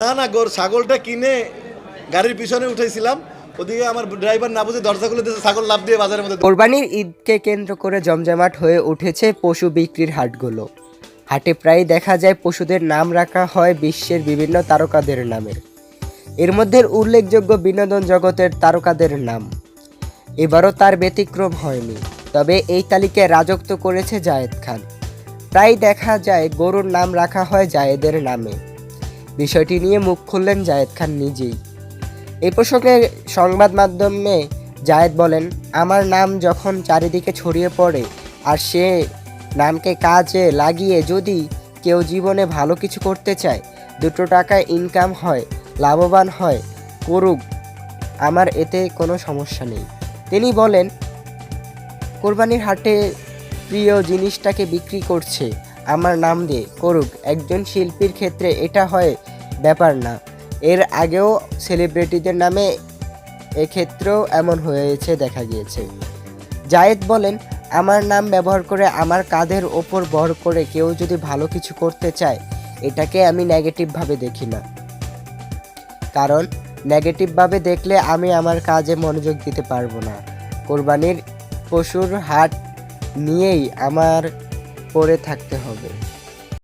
না না ছাগলটা কিনে গাড়ির পিছনে উঠেছিলাম, ওদিকে আমার ড্রাইভার না বুঝে দরজা খুলে দিয়েছে, ছাগল লাফ দিয়ে বাজারের মধ্যে। কোরবানির ঈদকে কেন্দ্র করে জমজমাট হয়ে উঠেছে পশু বিক্রির হাটগুলো। হাটে প্রায় দেখা যায় পশুদের নাম রাখা হয় বিশ্বের বিভিন্ন তারকাদের নামে। এর মধ্যে উল্লেখযোগ্য বিনোদন জগতের তারকাদের নাম। এবারও তার ব্যতিক্রম হয়নি, তবে এই তালিকায় রাজত্ব করেছে জায়েদ খান। প্রায় দেখা যায় গরুর নাম রাখা হয় জায়েদের নামে। বিষয়টি নিয়ে মুখ খুললেন জায়েদ খান নিজেই। এই প্রসঙ্গে সংবাদ মাধ্যমে জায়েদ বলেন, আমার নাম যখন চারিদিকে ছড়িয়ে পড়ে আর সে নামকে কাজে লাগিয়ে যদি কেউ জীবনে ভালো কিছু করতে চায়, দুটো টাকা ইনকাম হয়, লাভবান হয়, করুক, আমার এতে কোনো সমস্যা নেই। তিনি বলেন, কোরবানির হাটে প্রিয় জিনিসটাকে বিক্রি করছে আমার নাম দিয়ে, করুক। একজন শিল্পীর ক্ষেত্রে এটা হয় ব্যাপার না। এর আগেও সেলিব্রিটিদের নামে এক্ষেত্রেও এমন হয়েছে দেখা গিয়েছে। জায়েদ বলেন, আমার নাম ব্যবহার করে আমার কাঁধের ওপর ভর করে কেউ যদি ভালো কিছু করতে চায়, এটাকে আমি নেগেটিভভাবে দেখি না। কারণ নেগেটিভভাবে দেখলে আমি আমার কাজে মনোযোগ দিতে পারবো না। কোরবানির পশুর হাট নিয়েই আমার পড়ে থাকতে হবে।